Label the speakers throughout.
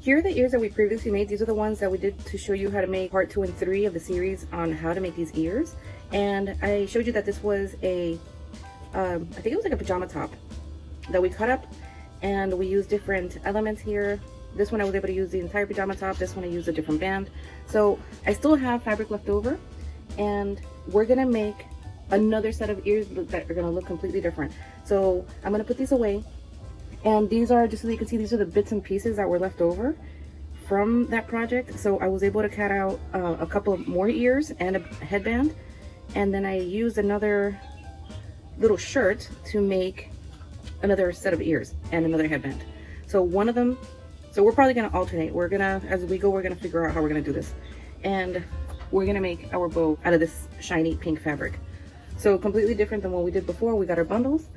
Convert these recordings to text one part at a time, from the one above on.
Speaker 1: Here are the ears that we previously made. These are the ones that we did to show you how to make part 2 and 3 of the series on how to make these ears. And I showed you that this was a, I think it was like a pajama top that we cut up, and we used different elements here. This one I was able to use the entire pajama top. This one I used a different band. So I still have fabric left over, and we're gonna make another set of ears that are gonna look completely different. So I'm gonna put these away. And these are, just so you can see, these are the bits and pieces that were left over from that project. So I was able to cut out a couple of more ears and a headband. And then I used another little shirt to make another set of ears and another headband. So one of them, so we're probably gonna alternate. We're gonna, as we go, we're gonna figure out how we're gonna do this. And we're gonna make our bow out of this shiny pink fabric. So completely different than what we did before. We got our bundles.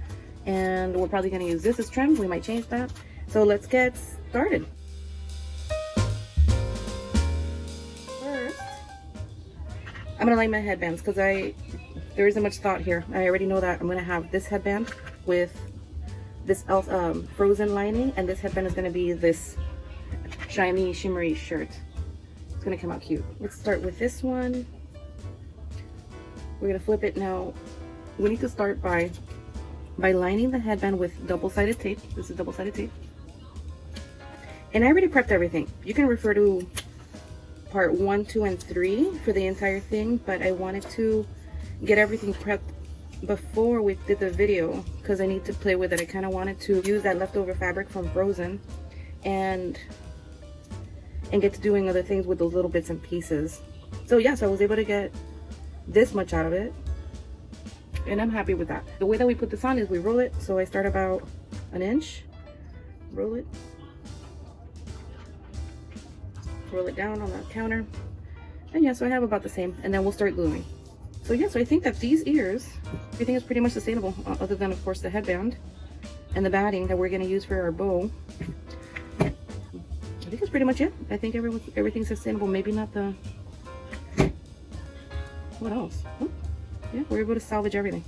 Speaker 1: And we're probably going to use this as trim. We might change that. So let's get started. First, I'm going to line my headbands because there isn't much thought here. I already know that I'm going to have this headband with this frozen lining, and this headband is going to be this shiny, shimmery shirt. It's going to come out cute. Let's start with this one. We're going to flip it now. We need to start by lining the headband with double-sided tape. This is double-sided tape. And I already prepped everything. You can refer to part 1, 2, and 3 for the entire thing, but I wanted to get everything prepped before we did the video because I need to play with it. I kind of wanted to use that leftover fabric from Frozen and get to doing other things with those little bits and pieces. So yeah, so I was able to get this much out of it. And I'm happy with that. The way that we put this on is we roll it. So I start about an inch, roll it down on the counter. And yeah, so I have about the same, and then we'll start gluing. So yeah, so I think that these ears, everything is pretty much sustainable, other than of course the headband and the batting that we're gonna use for our bow. I think that's pretty much it. I think everything's sustainable. Maybe not the, what else? Oh. Yeah, we're able to salvage everything.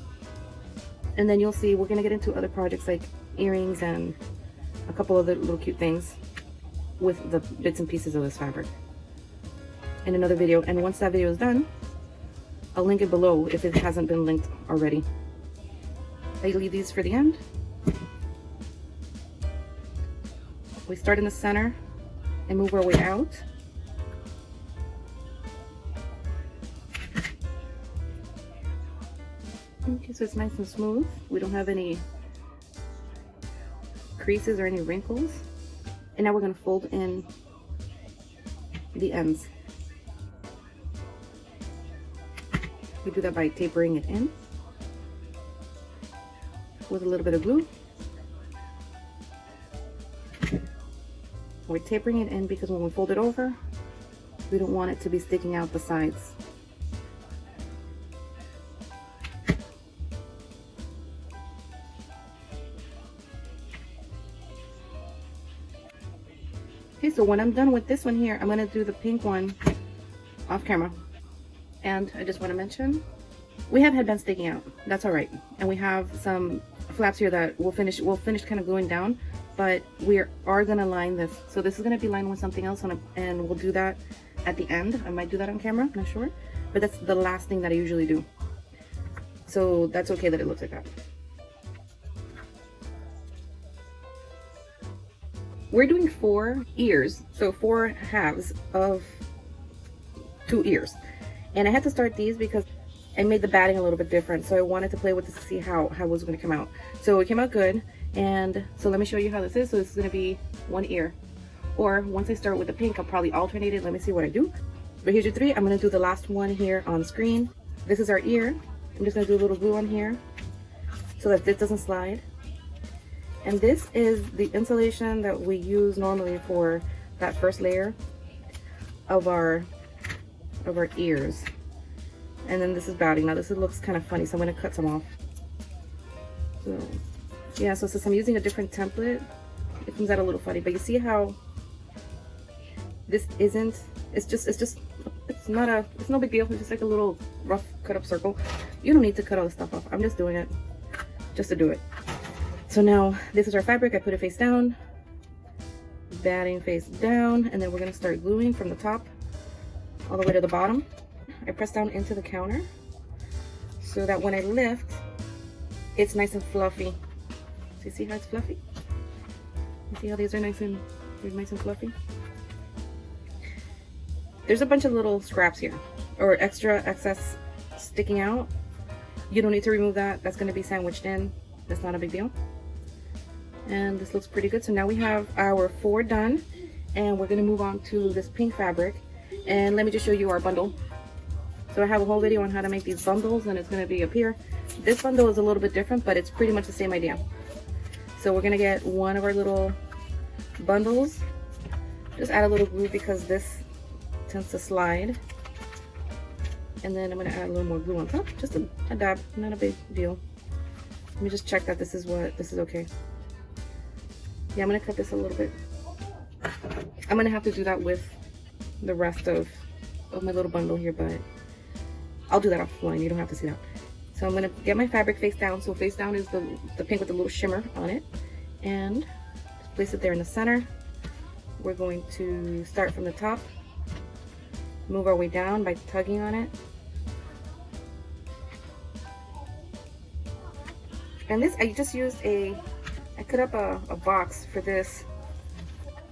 Speaker 1: And then you'll see we're gonna get into other projects like earrings and a couple other little cute things with the bits and pieces of this fabric in another video. And once that video is done, I'll link it below if it hasn't been linked already. I leave these for the end. We start in the center and move our way out. Okay, so it's nice and smooth. We don't have any creases or any wrinkles. And now we're going to fold in the ends. We do that by tapering it in with a little bit of glue. We're tapering it in because when we fold it over, we don't want it to be sticking out the sides. Okay, so when I'm done with this one here, I'm going to do the pink one off camera. And I just want to mention, we have headbands sticking out. That's all right. And we have some flaps here that we'll finish kind of gluing down, but we are going to line this. So this is going to be lined with something else, and we'll do that at the end. I might do that on camera, I'm not sure. But that's the last thing that I usually do. So that's okay that it looks like that. We're doing 4 ears, so 4 halves of 2 ears. And I had to start these because I made the batting a little bit different. So I wanted to play with this to see how it was going to come out. So it came out good. And so let me show you how this is. So this is going to be 1 ear. Or once I start with the pink, I'll probably alternate it. Let me see what I do. But here's your 3. I'm going to do the last one here on screen. This is our ear. I'm just going to do a little glue on here so that this doesn't slide. And this is the insulation that we use normally for that first layer of our ears. And then this is batting. Now this looks kind of funny, so I'm going to cut some off. So yeah, so since I'm using a different template, it comes out a little funny. But you see how this isn't, it's no big deal. It's just like a little rough cut up circle. You don't need to cut all this stuff off. I'm just doing it just to do it. So now this is our fabric. I put it face down. batting face down, and then we're gonna start gluing from the top all the way to the bottom. I press down into the counter so that when I lift, it's nice and fluffy. So you see how it's fluffy? You see how these are nice and fluffy? There's a bunch of little scraps here, or excess sticking out. You don't need to remove that. That's gonna be sandwiched in. That's not a big deal. And this looks pretty good. So now we have our 4 done, and we're gonna move on to this pink fabric. And let me just show you our bundle. So I have a whole video on how to make these bundles, and it's gonna be up here. This bundle is a little bit different, but it's pretty much the same idea. So we're gonna get one of our little bundles. Just add a little glue because this tends to slide. And then I'm gonna add a little more glue on top, just a dab, not a big deal. Let me just check that this is okay. Yeah, I'm gonna cut this a little bit. I'm gonna have to do that with the rest of my little bundle here, but I'll do that offline. You don't have to see that. So I'm gonna get my fabric face down. So face down is the pink with the little shimmer on it, and just place it there in the center. We're going to start from the top, move our way down by tugging on it. And this, I just used I cut up a box for this.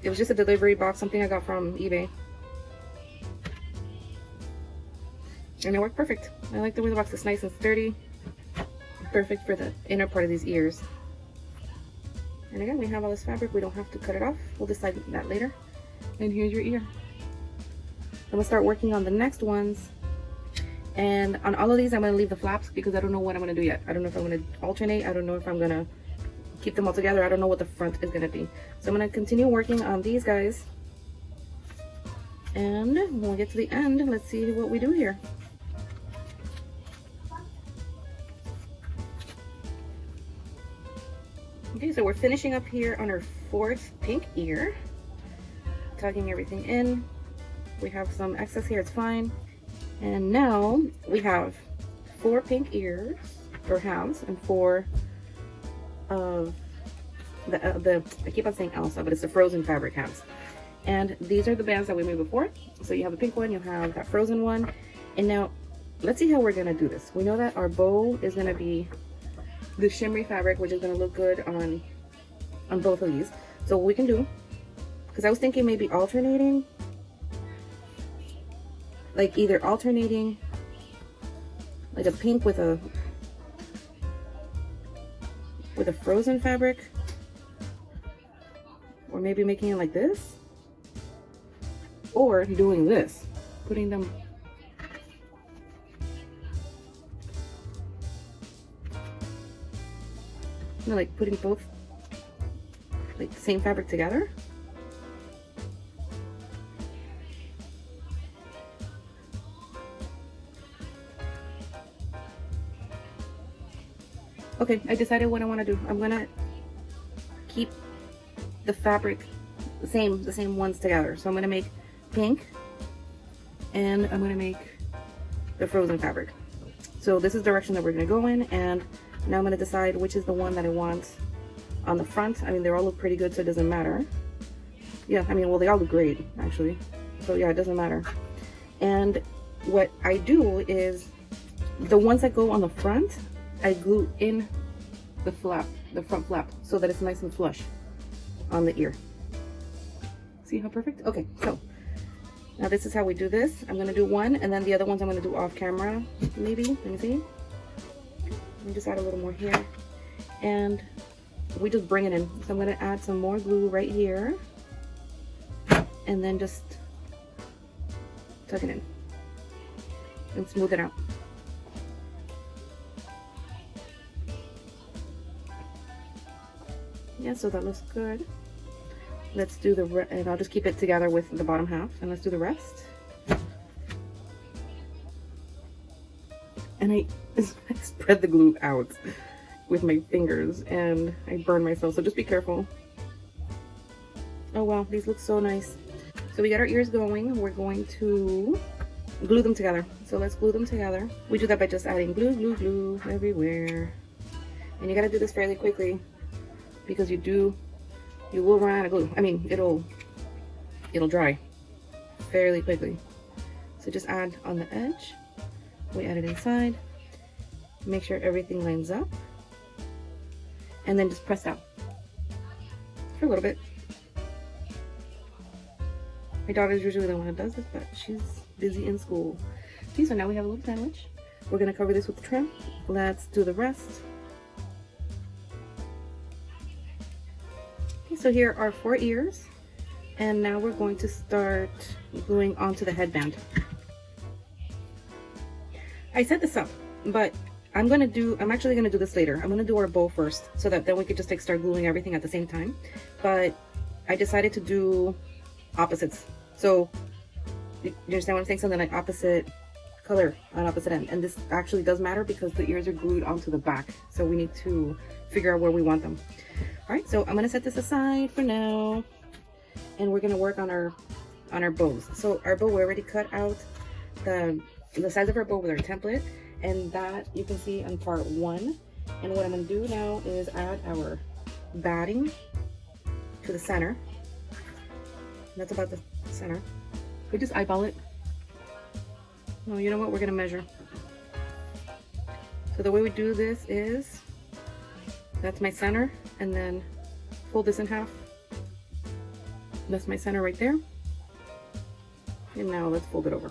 Speaker 1: It was just a delivery box, something I got from eBay. And it worked perfect. I like the way the box is nice and sturdy. Perfect for the inner part of these ears. And again, we have all this fabric. We don't have to cut it off. We'll decide that later. And here's your ear. I'm gonna start working on the next ones. And on all of these, I'm gonna leave the flaps because I don't know what I'm gonna do yet. I don't know if I'm gonna alternate. I don't know if I'm gonna keep them all together. I don't know what the front is gonna be. So I'm gonna continue working on these guys. And when we get to the end, let's see what we do here. Okay, so we're finishing up here on our 4th pink ear. Tugging everything in. We have some excess here, it's fine. And now we have 4 pink ears, or halves, and 4 of I keep on saying Elsa, but it's the frozen fabric halves. And these are the bands that we made before. So you have a pink one, you have that frozen one. And now, let's see how we're gonna do this. We know that our bow is gonna be the shimmery fabric, which is gonna look good on both of these. So what we can do, because I was thinking maybe alternating, like either alternating like a pink with a frozen fabric, or maybe making it like this, or doing this, putting them like putting both like the same fabric together. Okay, I decided what I want to do. I'm gonna keep the fabric the same ones together. So I'm gonna make pink, and I'm gonna make the frozen fabric. So this is the direction that we're gonna go in, and now I'm gonna decide which is the one that I want on the front. I mean, they all look pretty good, so it doesn't matter. Yeah, I mean, well, they all look great, actually. So yeah, it doesn't matter. And what I do is, the ones that go on the front, I glue in the flap, the front flap, so that it's nice and flush on the ear. See how perfect? Okay, so now this is how we do this. I'm gonna do one, and then the other ones I'm gonna do off camera, maybe. Let me see. Let me just add a little more here, and we just bring it in. So I'm gonna add some more glue right here, and then just tuck it in and smooth it out. Yeah, so that looks good. Let's do and I'll just keep it together with the bottom half, and let's do the rest. And I spread the glue out with my fingers, and I burned myself, so just be careful. Oh wow, these look so nice. So we got our ears going. We're going to glue them together. So let's glue them together. We do that by just adding glue, glue, glue everywhere. And you gotta do this fairly quickly, because you will run out of glue. I mean, it'll it'll dry fairly quickly. So just add on the edge. We add it inside. Make sure everything lines up. And then just press down for a little bit. My daughter's usually the one that does this, but she's busy in school. Okay, so now we have a little sandwich. We're gonna cover this with trim. Let's do the rest. Okay, so here are 4 ears. And now we're going to start gluing onto the headband. I set this up, but I'm actually gonna do this later. I'm gonna do our bow first, so that then we could just like start gluing everything at the same time. But I decided to do opposites. So you understand what I'm saying? Something like opposite color on opposite end. And this actually does matter because the ears are glued onto the back. So we need to figure out where we want them. All right, so I'm gonna set this aside for now. And we're gonna work on our bows. So our bow, we already cut out the size of our bow with our template, and that you can see on part 1. And what I'm gonna do now is add our batting to the center. That's about the center. We just eyeball it. No, you know what? We're gonna measure. So the way we do this is, that's my center, and then fold this in half. That's my center right there. And now let's fold it over.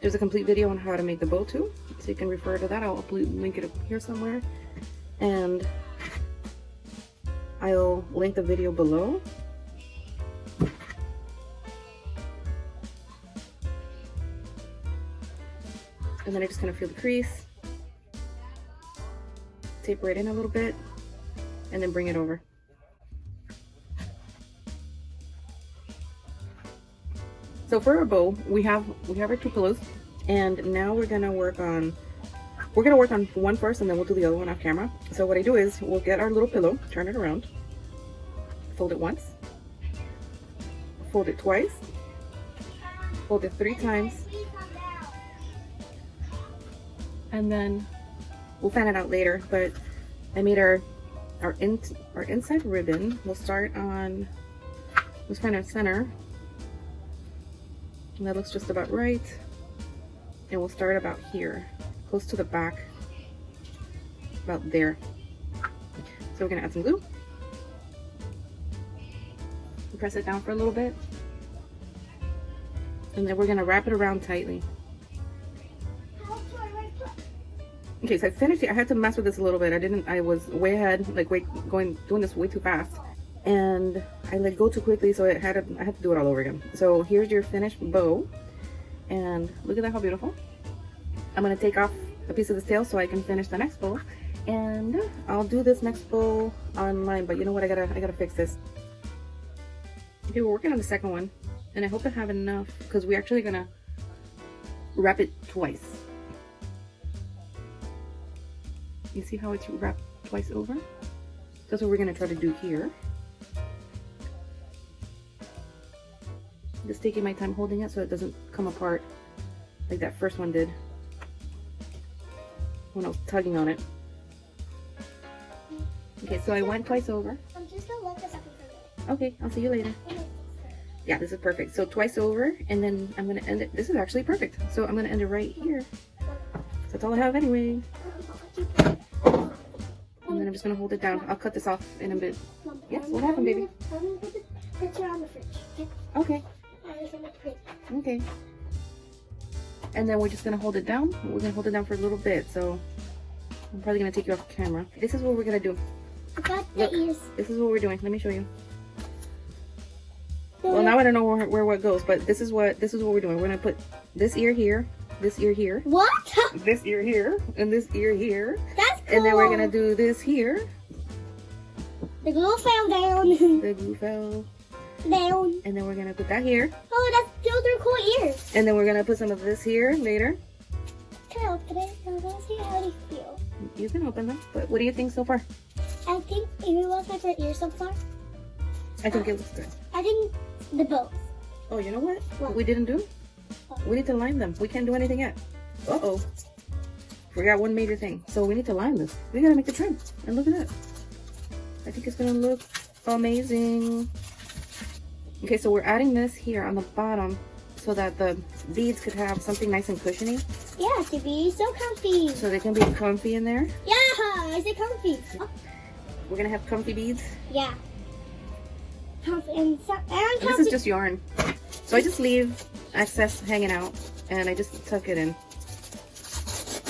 Speaker 1: There's a complete video on how to make the bow too, so you can refer to that. I'll link it up here somewhere. And I'll link the video below. And then I'm just gonna feel the crease. Taper it in a little bit. And then bring it over. So for our bow, we have our 2 pillows, and now we're gonna work on one first, and then we'll do the other one off camera. So what I do is we'll get our little pillow, turn it around, fold it once, fold it twice, fold it 3 times, and then we'll fan it out later. But I made our inside ribbon. We'll start on, let's find our center. And that looks just about right. And we'll start about here, close to the back, about there. So we're gonna add some glue. Press it down for a little bit. And then we're gonna wrap it around tightly. Okay, so I finished it. I had to mess with this a little bit. I was way ahead, like doing this way too fast. And I let go too quickly, so I had to do it all over again. So here's your finished bow. And look at that, how beautiful. I'm gonna take off a piece of this tail so I can finish the next bow. And I'll do this next bow online, but you know what, I gotta fix this. Okay, we're working on the second one. And I hope I have enough, because we're actually gonna wrap it twice. You see how it's wrapped twice over? That's what we're gonna try to do here. Just taking my time holding it so it doesn't come apart like that first one did when I was tugging on it. Okay, so I went twice over.
Speaker 2: I'm just gonna look this up for a
Speaker 1: Okay, I'll see you later. Yeah, this is perfect. So twice over, and then I'm gonna end it. This is actually perfect. So I'm gonna end it right here. That's all I have anyway. And then I'm just gonna hold it down. I'll cut this off in a bit. Yes, what happened, baby?
Speaker 2: I'm gonna put the picture on the fridge.
Speaker 1: Okay.
Speaker 2: Okay.
Speaker 1: And then we're just gonna hold it down. We're gonna hold it down for a little bit. So I'm probably gonna take you off camera. This is what we're gonna do.
Speaker 2: I got the ears.
Speaker 1: This is what we're doing. Let me show you. Well, now I don't know where what goes, but this is what we're doing. We're gonna put this ear here, this ear here.
Speaker 2: What?
Speaker 1: This ear here, and this ear here.
Speaker 2: That's cool.
Speaker 1: And then we're gonna do this here.
Speaker 2: The glue fell down.
Speaker 1: The glue fell
Speaker 2: down.
Speaker 1: And then we're gonna put that here.
Speaker 2: Oh, those are cool ears.
Speaker 1: And then we're gonna put some of this here later.
Speaker 2: Can I open it? I want to see how they feel.
Speaker 1: You can open them. But what do you think so far?
Speaker 2: I think it was my favorite ear so far.
Speaker 1: I think it looks good.
Speaker 2: I think the both.
Speaker 1: Oh, you know what?
Speaker 2: What?
Speaker 1: We didn't do? We need to line them. We can't do anything yet. Uh-oh. Forgot one major thing. So we need to line this. We gotta make the trim. And look at that. I think it's gonna look amazing. Okay, so we're adding this here on the bottom so that the beads could have something nice and cushiony.
Speaker 2: Yeah, to be so comfy.
Speaker 1: So they can be comfy in there.
Speaker 2: Yeah, is it comfy? Oh,
Speaker 1: We're gonna have comfy beads.
Speaker 2: yeah. Comfy and
Speaker 1: And this is just yarn. So I just leave excess hanging out and I just tuck it in.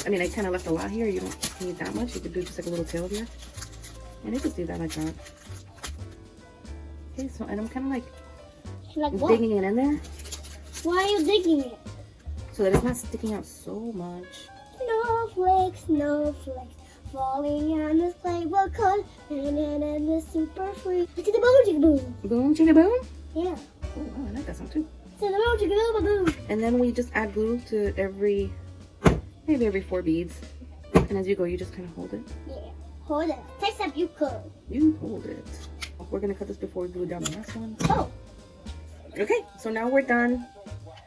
Speaker 1: I mean, I kind of left a lot here. You don't need that much. You could do just like a little tail here. And I just do that like that. Okay, so, and I'm kind of like
Speaker 2: what?
Speaker 1: digging it in there
Speaker 2: Why are you digging it?
Speaker 1: so that it's not sticking out so much.
Speaker 2: Snowflakes, snowflakes, falling on this play will cut and the super free. To the boom, chicka boom.
Speaker 1: Boom, chicka boom.
Speaker 2: Yeah.
Speaker 1: Oh, wow, I like that song too.
Speaker 2: To the boom, chicka boom, boom.
Speaker 1: And then we just add glue to maybe every 4 beads. And as you go, you just kind of hold it.
Speaker 2: Yeah. Hold it. Text up, you could.
Speaker 1: You hold it. We're gonna cut this before we glue down the last one.
Speaker 2: Oh,
Speaker 1: Okay, so now we're done.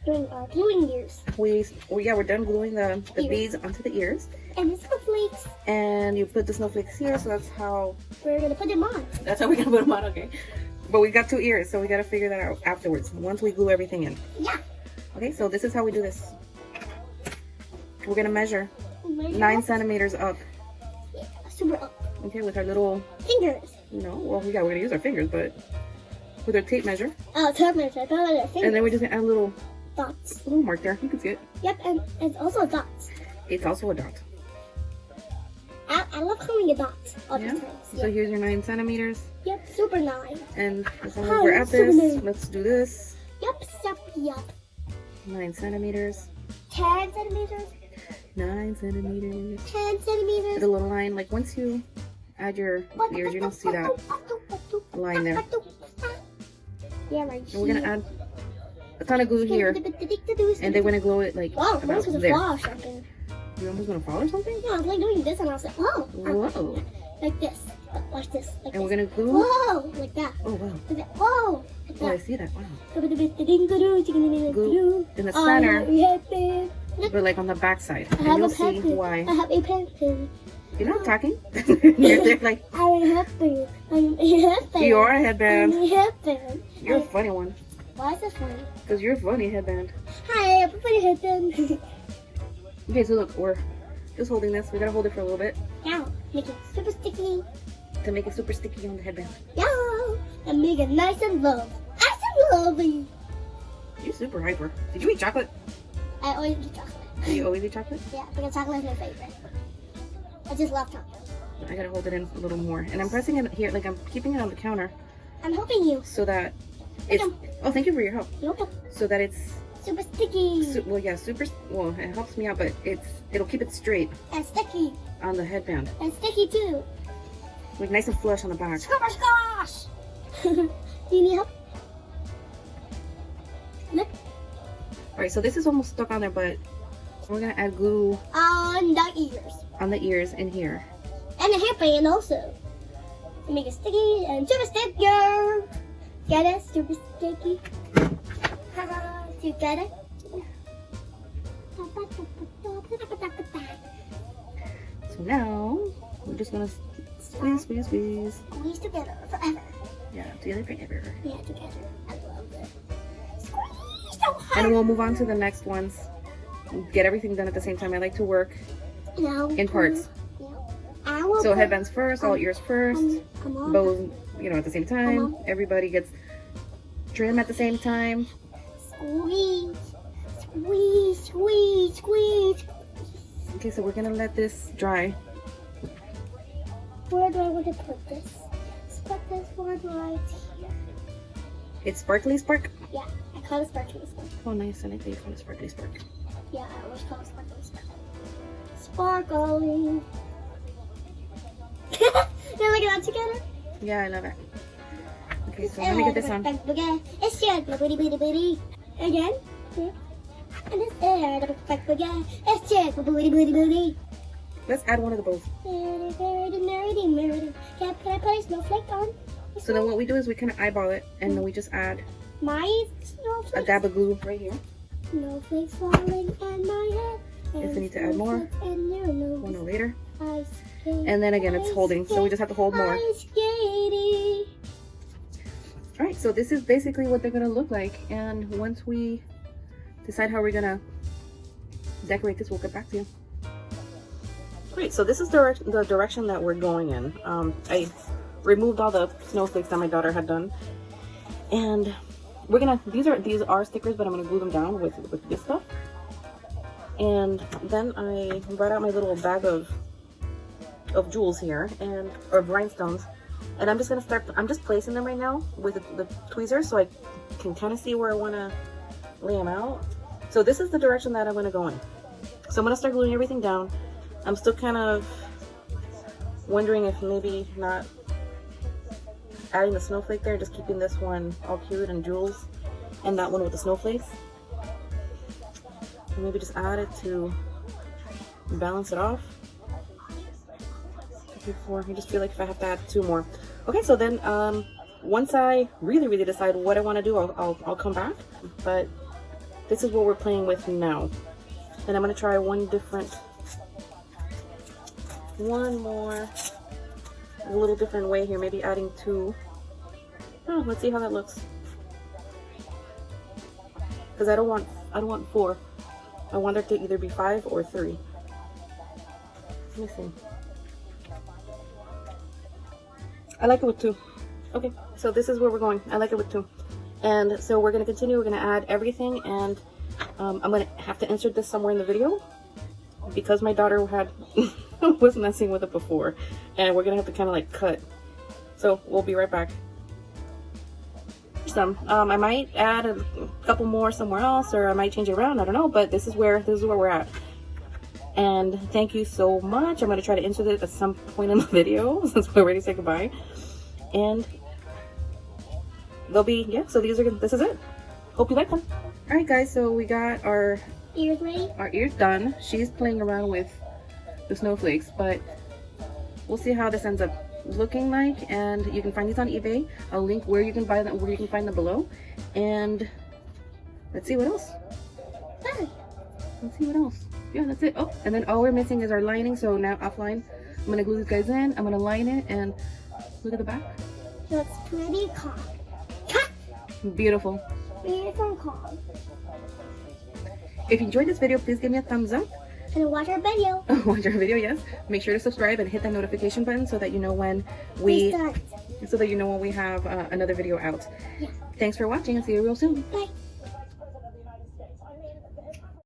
Speaker 2: doing our gluing ears.
Speaker 1: We're done gluing the beads onto the ears.
Speaker 2: And the snowflakes.
Speaker 1: And you put the snowflakes here, so that's how
Speaker 2: We're gonna put them on.
Speaker 1: we're gonna put them on, okay. But we got 2 ears, so we gotta figure that out afterwards, once we glue everything in.
Speaker 2: Yeah.
Speaker 1: Okay, so this is how we do this. We're gonna measure
Speaker 2: Measure
Speaker 1: 9
Speaker 2: up.
Speaker 1: centimeters up,
Speaker 2: Yeah, super up.
Speaker 1: okay, with our little,
Speaker 2: Fingers.
Speaker 1: we're gonna use our fingers, but with our tape measure.
Speaker 2: Oh, top measure. I thought it was fingers.
Speaker 1: And then we're just gonna add a little
Speaker 2: Dots.
Speaker 1: mark there. You can see it.
Speaker 2: Yep, and it's also dots.
Speaker 1: It's also a dot.
Speaker 2: I love calling it dots all the
Speaker 1: Yeah.
Speaker 2: times.
Speaker 1: So
Speaker 2: Yep.
Speaker 1: here's your 9 centimeters.
Speaker 2: Yep, super 9.
Speaker 1: And as long as
Speaker 2: Hi,
Speaker 1: we're at
Speaker 2: super
Speaker 1: this,
Speaker 2: nice.
Speaker 1: let's do this.
Speaker 2: Yep.
Speaker 1: 9 centimeters.
Speaker 2: 10 centimeters.
Speaker 1: 9 centimeters.
Speaker 2: 10 centimeters.
Speaker 1: The little line, like once you add your ears, you don't see that line there.
Speaker 2: Yeah, right.
Speaker 1: And we're gonna add a ton of glue here, and then we're gonna glue it like
Speaker 2: Wow,
Speaker 1: about
Speaker 2: this was a
Speaker 1: there.
Speaker 2: flaw or something.
Speaker 1: You almost gonna fall or something?
Speaker 2: Yeah, I was like doing this and I was like, whoa.
Speaker 1: Whoa!
Speaker 2: Like this. Watch this. Like
Speaker 1: And we're
Speaker 2: this.
Speaker 1: gonna glue.
Speaker 2: Whoa! Like that.
Speaker 1: Oh wow!
Speaker 2: Like that. Whoa! Like
Speaker 1: Oh, I
Speaker 2: that.
Speaker 1: see that. Wow.
Speaker 2: Glue
Speaker 1: in the center,
Speaker 2: Look,
Speaker 1: but like on the back side,
Speaker 2: I
Speaker 1: and
Speaker 2: have
Speaker 1: you'll
Speaker 2: a
Speaker 1: see
Speaker 2: pen.
Speaker 1: why.
Speaker 2: I have a pen.
Speaker 1: You're not talking. You're there like
Speaker 2: I'm a headband. I'm a headband.
Speaker 1: you are a headband.
Speaker 2: I'm a headband.
Speaker 1: You're a funny one,
Speaker 2: Why is this funny?
Speaker 1: cause you're a funny headband.
Speaker 2: Hi, I'm a funny headband.
Speaker 1: Okay, so look, we're just holding this. We gotta hold it for a little bit
Speaker 2: Now, make it super sticky.
Speaker 1: to make it super sticky on the headband.
Speaker 2: Yeah, and make it nice and lovely. Nice and lovely.
Speaker 1: You're super hyper. Did you eat chocolate?
Speaker 2: I always eat chocolate.
Speaker 1: Do you always eat chocolate?
Speaker 2: Yeah, because chocolate is my favorite. I just love chocolate.
Speaker 1: I gotta hold it in a little more, and I'm pressing it here, like I'm keeping it on the counter,
Speaker 2: I'm helping you.
Speaker 1: so that it's. Oh, thank you for your help.
Speaker 2: Nope.
Speaker 1: So that it's.
Speaker 2: Super sticky
Speaker 1: Super. Well, it helps me out, but it'll keep it straight
Speaker 2: and sticky
Speaker 1: on the headband,
Speaker 2: and sticky too.
Speaker 1: like nice and flush on the back.
Speaker 2: Squash! Do you need help? Look
Speaker 1: All right, so this is almost stuck on there, but we're gonna add glue
Speaker 2: on the ears
Speaker 1: on the ears in here.
Speaker 2: and the hairband also to make it sticky and super sticker. Get it? Super sticky. You get it?
Speaker 1: So now we're just gonna squeeze.
Speaker 2: Squeeze together forever.
Speaker 1: Yeah, together forever.
Speaker 2: Yeah, together. I love it. Squeeze so hard.
Speaker 1: And we'll move on to the next ones. Get everything done at the same time. I like to work
Speaker 2: Now,
Speaker 1: in parts.
Speaker 2: Yeah. I will
Speaker 1: So
Speaker 2: put-
Speaker 1: headbands first, all ears first,
Speaker 2: come on.
Speaker 1: bows, at the same time. Everybody gets trim at the same time.
Speaker 2: Squeeze, squeeze, squeeze, squeeze.
Speaker 1: Okay, so we're gonna let this dry.
Speaker 2: Where do I want to put this? Let's put this one right here.
Speaker 1: It's sparkly spark.
Speaker 2: Yeah, I call it sparkly spark.
Speaker 1: Oh, nice. I like that you call it sparkly spark.
Speaker 2: Yeah, I always call it sparkly spark. Sparkly. You look at that together?
Speaker 1: Yeah, I love it. Okay, so let me get this on.
Speaker 2: It's just the booty booty booty. Again. Yeah. And it's there, the perfect again. It's just the booty booty booty.
Speaker 1: Let's add one of the bows.
Speaker 2: Can I put a snowflake on?
Speaker 1: So then what we do is we kind of eyeball it, and then we just add
Speaker 2: My
Speaker 1: a
Speaker 2: snowflake.
Speaker 1: dab of glue right here.
Speaker 2: Snowflakes falling on my head.
Speaker 1: If we need to add more,
Speaker 2: And your
Speaker 1: we'll know later.
Speaker 2: eyes.
Speaker 1: And then again, it's holding, so we just have to hold more. All right, so this is basically what they're gonna look like. And once we decide how we're gonna decorate this, we'll get back to you. Great, so this is the direction that we're going in. I removed all the snowflakes that my daughter had done. And we're gonna, these are stickers, but I'm gonna glue them down with this stuff. And then I brought out my little bag of jewels here, or rhinestones. And I'm just placing them right now with the tweezers so I can kind of see where I want to lay them out. So this is the direction that I'm going to go in. So I'm going to start gluing everything down. I'm still kind of wondering if maybe not adding the snowflake there, just keeping this one all cute and jewels, and that one with the snowflakes. And maybe just add it to balance it off. Before I just feel like if I have to add 2 more. Okay, so then once I really decide what I want to do, I'll come back. But this is what we're playing with now, and I'm gonna try one more, a little different way here. Maybe adding 2. Oh, let's see how that looks. Because I don't want 4. I want there to either be 5 or 3. Let me see. I like it with 2. Okay, so this is where we're going. I like it with 2. And so we're going to continue. We're going to add everything. And I'm going to have to insert this somewhere in the video, because my daughter was messing with it before. And we're going to have to kind of like cut. So we'll be right back. I might add a couple more somewhere else, or I might change it around. I don't know. But this is where we're at. And thank you so much. I'm going to try to insert it at some point in the video since we're ready to say goodbye. And they'll be, yeah, so this is it. Hope you like them. All right, guys, so we got our
Speaker 2: ears ready.
Speaker 1: Our ears done. She's playing around with the snowflakes, but we'll see how this ends up looking like. And you can find these on eBay. I'll link where you can buy them, where you can find them below. And let's see what else. Let's see what else. Yeah, that's it. Oh, and then all we're missing is our lining. So now offline, I'm gonna glue these guys in. I'm gonna line it, and look at the back.
Speaker 2: Looks pretty calm.
Speaker 1: Beautiful.
Speaker 2: Beautiful calm.
Speaker 1: If you enjoyed this video, please give me a thumbs up.
Speaker 2: And watch our video.
Speaker 1: Watch our video, yes. Make sure to subscribe and hit that notification button so that you know when we have another video out.
Speaker 2: Yeah.
Speaker 1: Thanks for watching, and see you real soon.
Speaker 2: Bye.